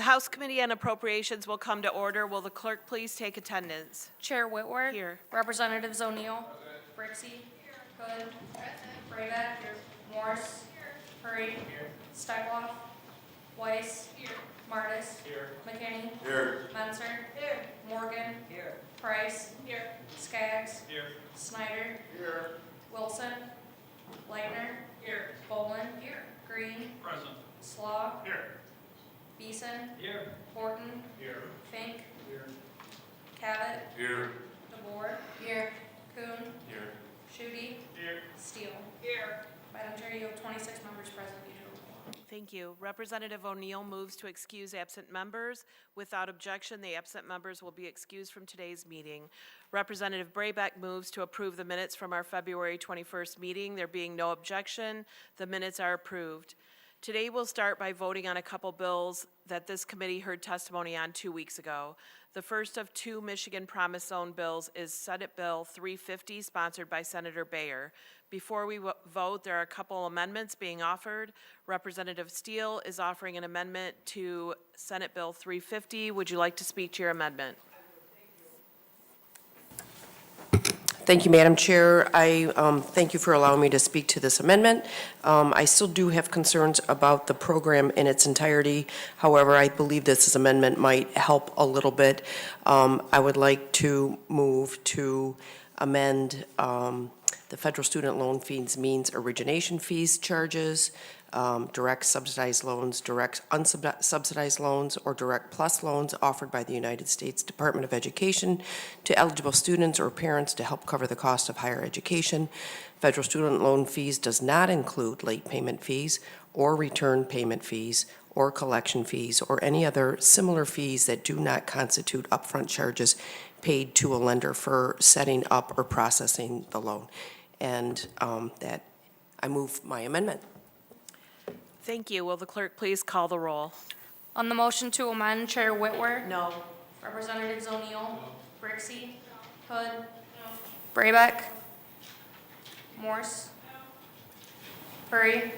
The House Committee on Appropriations will come to order. Will the clerk please take attendance? Chair Whitworth. Here. Representatives O'Neill. Brixey. Hood. Braybeck. Morse. Hurry. Steckloff. Weiss. Martis. McKinney. Menser. Morgan. Price. Skaggs. Snyder. Wilson. Leitner. Bolin. Green. Slaw. Beeson. Horton. Fink. Cabot. DeBoer. Kuhn. Shooty. Steele. Madam Chair, you have 26 members present. You do have a quorum. Thank you. Representative O'Neill moves to excuse absent members. Without objection, the absent members will be excused from today's meeting. Representative Braybeck moves to approve the minutes from our February 21st meeting. There being no objection, the minutes are approved. Today we'll start by voting on a couple bills that this committee heard testimony on 2 weeks ago. The first of two Michigan Promise Zone bills is Senate Bill 350, sponsored by Senator Bayer. Before we vote, there are a couple amendments being offered. Representative Steele is offering an amendment to Senate Bill 350. Would you like to speak to your amendment? Thank you, Madam Chair. I thank you for allowing me to speak to this amendment. I still do have concerns about the program in its entirety. However, I believe this amendment might help a little bit. I would like to move to amend the federal student loan fees means origination fees charges, direct subsidized loans, direct unsubsidized loans, or direct plus loans offered by the United States Department of Education to eligible students or parents to help cover the cost of higher education. Federal student loan fees does not include late payment fees or return payment fees or collection fees or any other similar fees that do not constitute upfront charges paid to a lender for setting up or processing the loan. And that I move my amendment. Thank you. Will the clerk please call the roll? On the motion to amend, Chair Whitworth. No. Representatives O'Neill. Brixey. Hood. Braybeck. Morse. Hurry.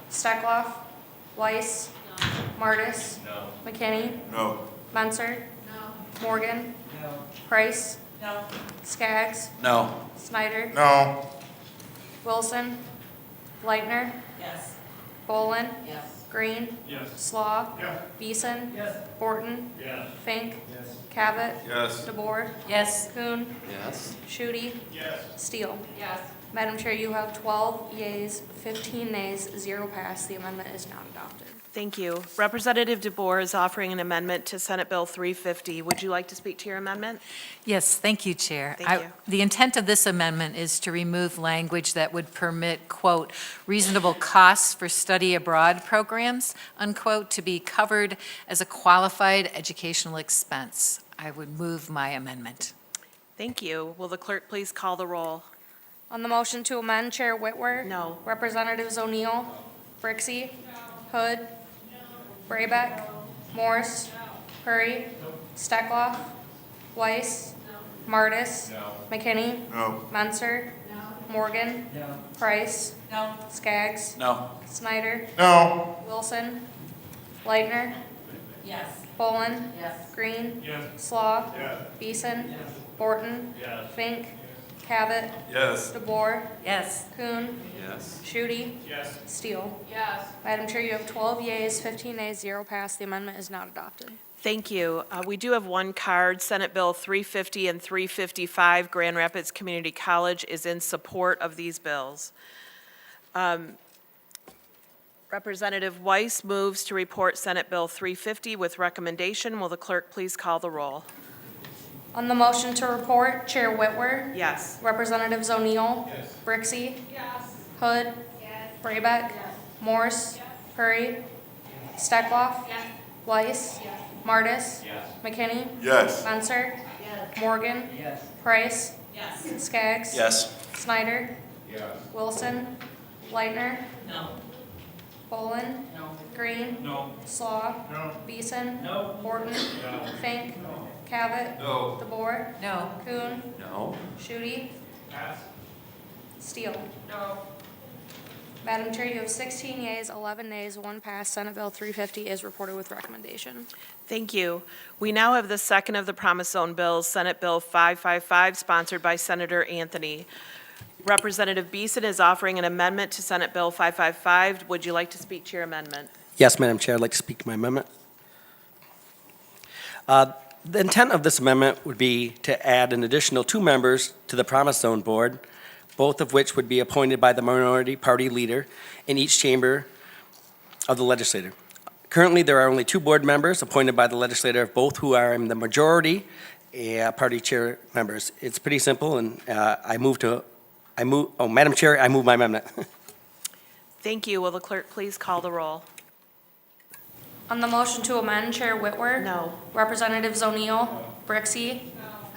Steckloff. Weiss. Martis. McKinney. Menser. Morgan. Price. Skaggs. Snyder. Wilson. Leitner. Bolin. Green. Slaw. Beeson. Horton. Fink. Cabot. DeBoer. Kuhn. Shooty. Steele. Madam Chair, you have 12 yeas, 15 nays, 0 pass. The amendment is not adopted. Thank you. Representative DeBoer is offering an amendment to Senate Bill 350. Would you like to speak to your amendment? Yes, thank you, Chair. Thank you. The intent of this amendment is to remove language that would permit, quote, reasonable costs for study abroad programs, unquote, to be covered as a qualified educational expense. I would move my amendment. Thank you. Will the clerk please call the roll? On the motion to amend, Chair Whitworth. No. Representatives O'Neill. Brixey. Hood. Braybeck. Morse. Hurry. Steckloff. Weiss. Martis. McKinney. Menser. Morgan. Price. Skaggs. Snyder. Wilson. Leitner. Bolin. Green. Slaw. Beeson. Horton. Fink. Cabot. DeBoer. Kuhn. Shooty. Steele. Madam Chair, you have 12 yeas, 15 nays, 0 pass. The amendment is not adopted. Thank you. We do have one card. Senate Bill 350 and 355, Grand Rapids Community College is in support of these bills. Representative Weiss moves to report Senate Bill 350 with recommendation. Will the clerk please call the roll? On the motion to report, Chair Whitworth. Yes. Representatives O'Neill. Brixey. Hood. Braybeck. Morse. Hurry. Steckloff. Weiss. Martis. McKinney. Menser. Morgan. Price. Skaggs. Snyder. Wilson. Leitner. Bolin. Green. Slaw. Beeson. Horton. Fink. Cabot. DeBoer. Kuhn. Shooty. Steele. Madam Chair, you have 16 yeas, 11 nays, 1 pass. Senate Bill 350 is reported with recommendation. Thank you. We now have the second of the Promise Zone bills, Senate Bill 555, sponsored by Senator Anthony. Representative Beeson is offering an amendment to Senate Bill 555. Would you like to speak to your amendment? Yes, Madam Chair, I'd like to speak to my amendment. The intent of this amendment would be to add an additional 2 members to the Promise Zone Board, both of which would be appointed by the minority party leader in each chamber of the legislature. Currently, there are only 2 board members appointed by the legislature, both who are in the majority party chair members. It's pretty simple, and Madam Chair, I move my amendment. Thank you. Will the clerk please call the roll? On the motion to amend, Chair Whitwer. No. Representatives O'Neill. Brixey.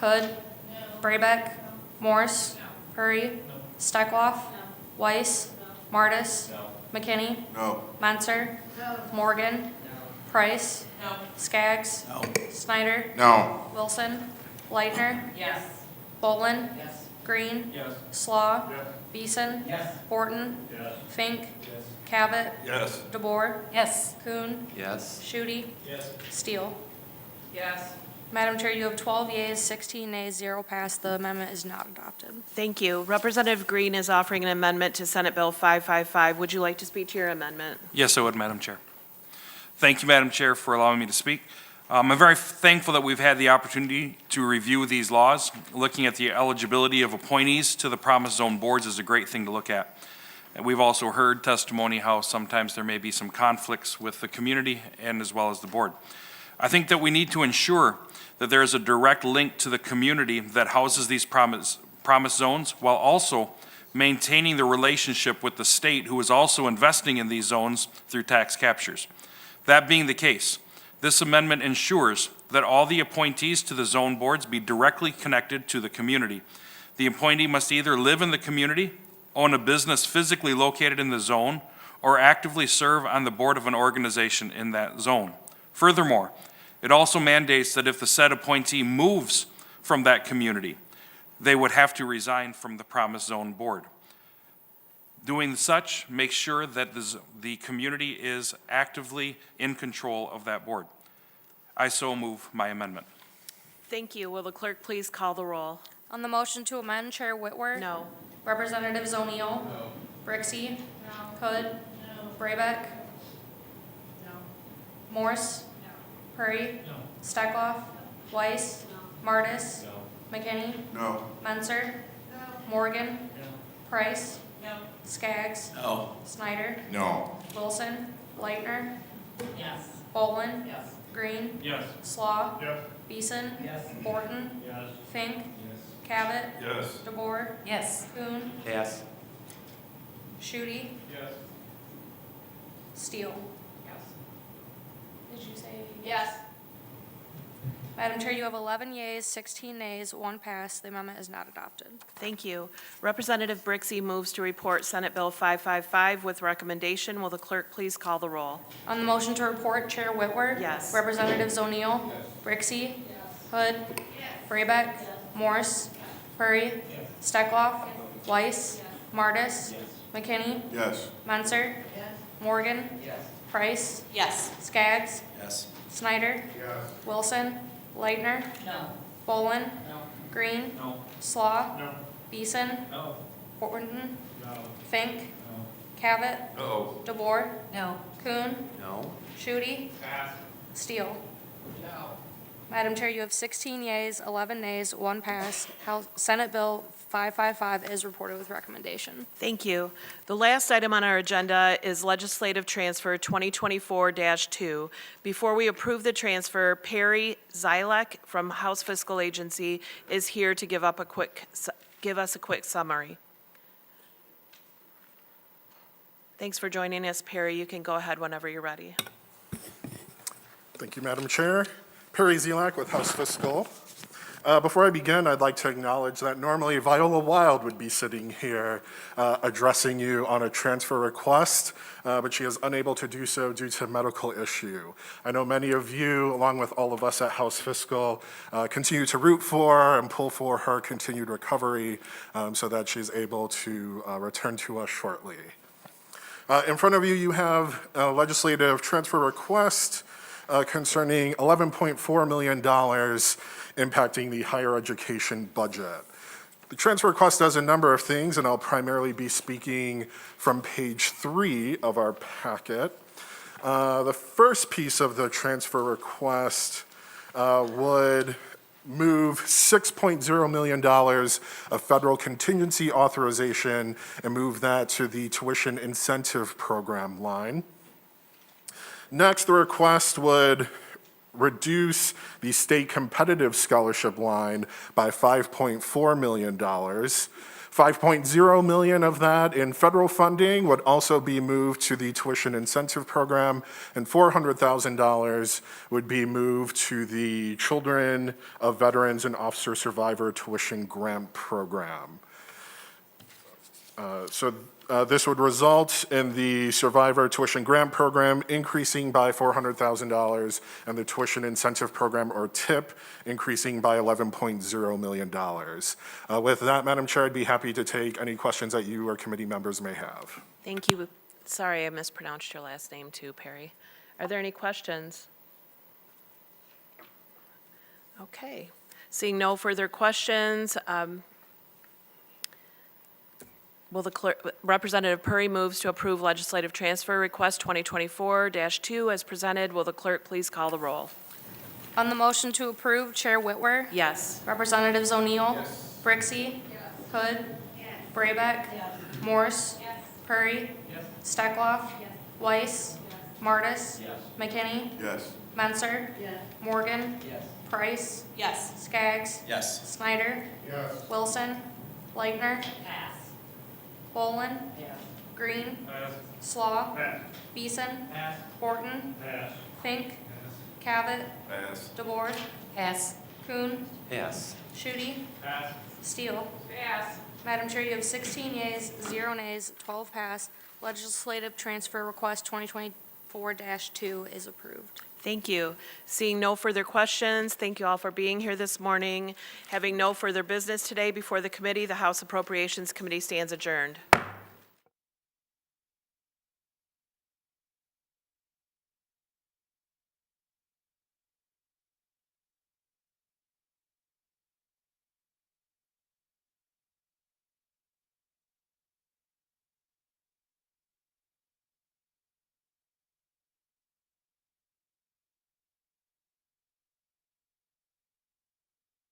Hood. Braybeck. Morse. Hurry. Steckloff. Weiss. Martis. McKinney. No. Menser. Morgan. Price. Skaggs. Snyder. No. Wilson. Leitner. Bolin. Green. Slaw. Beeson. Borton. Fink. Cavett. Yes. DeBoer. Yes. Kuhn. Yes. Shute. Steele. Madam Chair, you have 12 yeas, 16 nays, 0 pass. The amendment is not adopted. Thank you. Representative Green is offering an amendment to Senate Bill 555. Would you like to speak to your amendment? Yes, I would, Madam Chair. Thank you, Madam Chair, for allowing me to speak. I'm very thankful that we've had the opportunity to review these laws. Looking at the eligibility of appointees to the Promise Zone boards is a great thing to look at. And we've also heard testimony how sometimes there may be some conflicts with the community and as well as the board. I think that we need to ensure that there is a direct link to the community that houses these promise zones, while also maintaining the relationship with the state, who is also investing in these zones through tax captures. That being the case, this amendment ensures that all the appointees to the zone boards be directly connected to the community. The appointee must either live in the community, own a business physically located in the zone, or actively serve on the board of an organization in that zone. Furthermore, it also mandates that if the said appointee moves from that community, they would have to resign from the Promise Zone Board. Doing such makes sure that the community is actively in control of that board. I so move my amendment. Thank you. Will the clerk please call the roll? On the motion to amend, Chair Whitwer. No. Representatives O'Neill. Brixey. Hood. Braybeck. Morse. Hurry. Steckloff. Weiss. Martis. McKinney. No. Menser. Morgan. Price. Skaggs. Snyder. No. Wilson. Leitner. Bolin. Green. Slaw. Beeson. Borton. Fink. Cavett. Yes. DeBoer. Yes. Kuhn. Yes. Shute. Steele. Did you say? Yes. Madam Chair, you have 11 yeas, 16 nays, 1 pass. The amendment is not adopted. Thank you. Representative Brixey moves to report Senate Bill 555 with recommendation. Will the clerk please call the roll? On the motion to report, Chair Whitwer. Yes. Representatives O'Neill. Brixey. Hood. Braybeck. Morse. Hurry. Steckloff. Weiss. Martis. McKinney. Yes. Menser. Morgan. Price. Skaggs. Yes. Snyder. Wilson. Leitner. Bolin. Green. Slaw. Beeson. Borton. Fink. Cavett. No. DeBoer. No. Kuhn. No. Shute. Steele. Madam Chair, you have 16 yeas, 11 nays, 1 pass. Senate Bill 555 is reported with recommendation. Thank you. The last item on our agenda is Legislative Transfer 2024-2. Before we approve the transfer, Perry Zilek from House Fiscal Agency is here to give us a quick summary. Thanks for joining us, Perry. You can go ahead whenever you're ready. Thank you, Madam Chair. Perry Zilak with House Fiscal. Before I begin, I'd like to acknowledge that normally Viola Wild would be sitting here addressing you on a transfer request, but she is unable to do so due to a medical issue. I know many of you, along with all of us at House Fiscal, continue to root for and pull for her continued recovery so that she's able to return to us shortly. In front of you, you have a legislative transfer request concerning $11.4 million impacting the higher education budget. The transfer request does a number of things, and I'll primarily be speaking from page 3 of our packet. The first piece of the transfer request would move $6.0 million of federal contingency authorization and move that to the tuition incentive program line. Next, the request would reduce the state competitive scholarship line by $5.4 million. $5.0 million of that in federal funding would also be moved to the tuition incentive program, and $400,000 would be moved to the Children of Veterans and Officer Survivor Tuition Grant Program. This would result in the Survivor Tuition Grant Program increasing by $400,000 and the Tuition Incentive Program, or TIP, increasing by $11.0 million. With that, Madam Chair, I'd be happy to take any questions that you or committee members may have. Thank you. Sorry, I mispronounced your last name too, Perry. Are there any questions? Okay. Seeing no further questions, will the clerk, Representative Perry moves to approve legislative transfer request 2024-2 as presented. Will the clerk please call the roll? On the motion to approve, Chair Whitwer. Yes. Representatives O'Neill. Brixey. Hood. Braybeck. Morse. Perry. Steckloff. Weiss. Martis. McKinney. Menser. Morgan. Price. Yes. Skaggs. Yes. Snyder. Wilson. Leitner. Bolin. Green. Slaw. Beeson. Horton. Fink. Cavett. DeBoer. Pass. Kuhn. Yes. Shooty. Steele. Madam Chair, you have 16 yeas, 0 nays, 12 pass. Legislative transfer request 2024-2 is approved. Thank you. Seeing no further questions, thank you all for being here this morning. Having no further business today before the committee, the House Appropriations Committee stands adjourned.